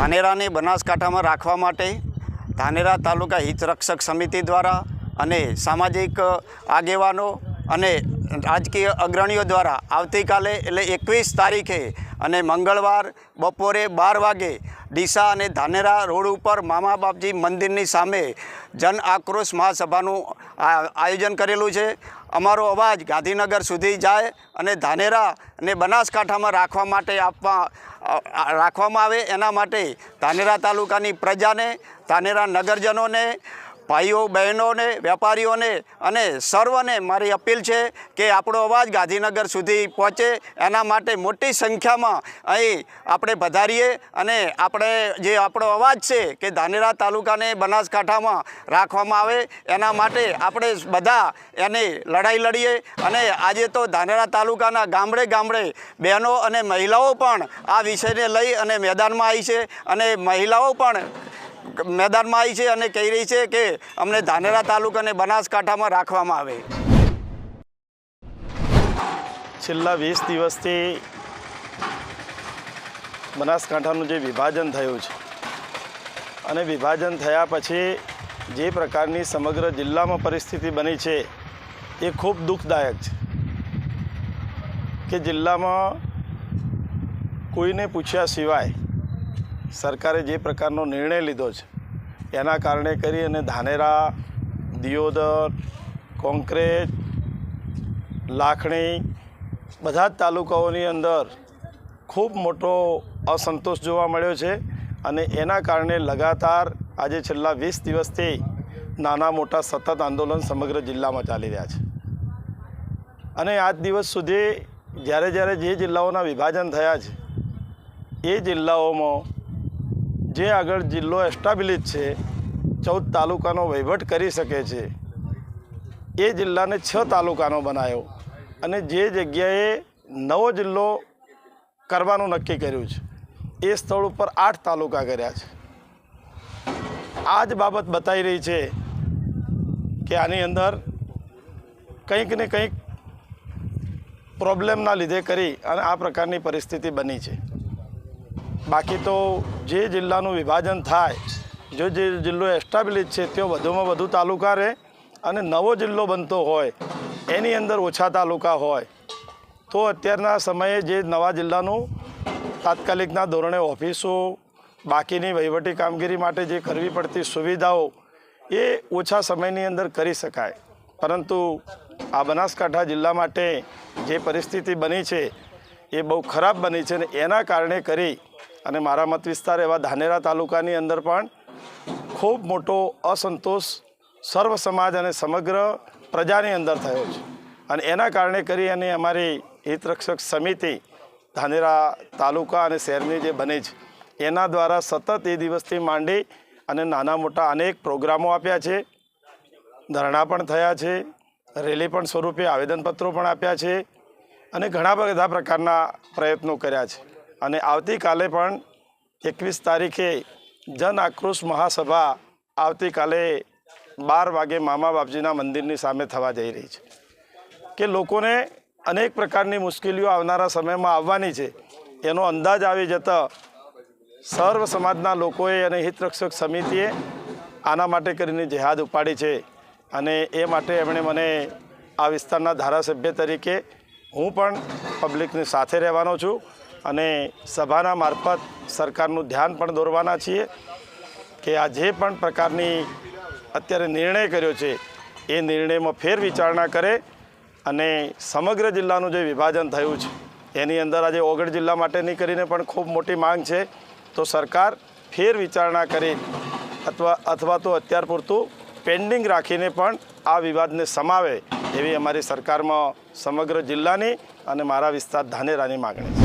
ધાનેરાને બનાસકાંઠામાં રાખવા માટે ધાનેરા તાલુકા હિતરક્ષક સમિતિ દ્વારા અને સામાજિક આગેવાનો અને રાજકીય અગ્રણીઓ દ્વારા આવતીકાલે એટલે 21 તારીખે અને મંગળવાર બપોરે 12 વાગે ડીસા અને ધાનેરા રોડ ઉપર મામા બાપજી મંદિરની સામે જન આક્રોશ મહાસભાનું આયોજન કરેલું છે। અમારો અવાજ ગાંધીનગર સુધી જાય અને ધાનેરા અને બનાસકાંઠામાં રાખવામાં આવે એના માટે ધાનેરા તાલુકાની પ્રજાને, ધાનેરા નગરજનોને, ભાઈઓ બહેનોને, વેપારીઓને અને સર્વને મારી અપીલ છે કે આપણો અવાજ ગાંધીનગર સુધી પહોંચે એના માટે મોટી સંખ્યામાં અહીં આપણે વધારીએ અને આપણે જે આપણો અવાજ છે કે ધાનેરા તાલુકાને બનાસકાંઠામાં રાખવામાં આવે એના માટે આપણે બધા એની લડાઈ લડીએ। અને આજે તો ધાનેરા તાલુકાના ગામડે ગામડે બહેનો અને મહિલાઓ પણ આ વિષયને લઈ અને મેદાનમાં આવી છે અને મહિલાઓ પણ मैदान में आई है और कही रही है कि अमने धानेरा तालुका ने बनासकांठा में राखवामां आवे। छेल्ला 20 दिवसथी बनासकांठानुं जे विभाजन थयुं छे अने विभाजन थया पछी जे प्रकारनी समग्र जिल्ला में परिस्थिति बनी है ये खूब दुखदायक है कि जिल्ला में कोईने पूछ्या सिवाय सरकारे जे प्रकारनो निर्णय लीधो छे एना कारणे करी अने धानेरा, दियोदर, कोंकरेज, लाखणी बधा ज तालुकाओनी अंदर खूब मोटो असंतोष जोवा मळ्यो छे अने एना कारणे लगातार आज छेल्ला 20 दिवसथी नाना मोटा सतत आंदोलन समग्र जिल्ला में चाली रह्या छे। अने आज दिवस सुधी ज्यारे ज्यारे जे जिल्लाओना विभाजन थया छे ए जिल्लाओमां जे आगळ जिल्लो एस्टाब्लिश है 14 तालुकानो वहीवट करी सके छे ए जिल्लाने 6 तालुकानो बनाव्यो अने जे जग्याए नवो जिल्लो करवानुं नक्की कर्युं छे ए स्थळ पर 8 तालुका कर्या छे। आज बाबत बताई रही है कि आनी अंदर कंईक ने कंईक प्रॉब्लमना लीधे करी अने आ प्रकारनी परिस्थिति बनी है। बाकी तो जे जिल्लानुं विभाजन थाय जो जे जिल्लो एस्टाब्लिश है त्यो वधुमां वधु तालुका रहे अने नवो जिल्लो बनतो होय एनी अंदर ओछा तालुका होय तो अत्यारना समये जे नवा जिल्लानुं तात्कालिकना धोरणे ऑफिसो बाकीनी वहीवटी कामगीरी माटे जे करवी पड़ती सुविधाओ ए ओछा समयनी अंदर करी शकाय। परंतु आ बनासकांठा जिल्ला माटे जे परिस्थिति बनी है ये बहु खराब बनी है ने एना कारणे करी अने मारा मत विस्तार एवं धानेरा तालुकानी अंदर पण खूब मोटो असंतोष सर्व समाज अने समग्र प्रजानी अंदर थयो छे अने एना कारणे करी अने अमारी हितरक्षक समिति धानेरा तालुका अने शहेरनी जे बनी छे एना द्वारा सतत ए दिवसथी मांडी अने नाना मोटा अनेक प्रोग्रामो आप्या छे, धरણા पण थया छे, रेली पण स्वरूपे आवेदनपत्रो पण आप्या छे अने घणा बधा प्रकारना प्रयत्नो कर्या छे। अने आवती काले पण 21 तारीखे जन आक्रोश महासभा आवती काले 12 वागे मामा बापजीना मंदिरनी सामे थवा जई रही है कि लोकोने अनेक प्रकारनी मुश्केलीओ आवनारा समयमां आववानी छे एनो अंदाज आवी जता सर्व समाजना लोकोए अने हितरक्षक समितिए आना माटे करीने जेहाद उपाड़ी छे अने ए माटे एमणे मने आ विस्तारना धारासभ्य तरीके हूँ पण पब्लिकनी साथे रहेवानो छुं अने सभाना मार्फत सरकारनुं ध्यान पण दोरवाना छीए कि आ जे पण प्रकारनी अत्यारे निर्णय कर्यो छे ए निर्णयमां फेरविचारणा करे अने समग्र जिल्लानुं जे विभाजन थयुं छे एनी अंदर आज ओगळ जिल्ला माटेनी करीने पण खूब मोटी मांग छे तो सरकार फेरविचारणा करे अथवा तो अत्यार पूरतुं पेन्डिंग राखीने पण आ विवादने समावे एवी अमारी सरकारमां समग्र जिल्लानी अने मारा विस्तार धानेरानी मागणी छे।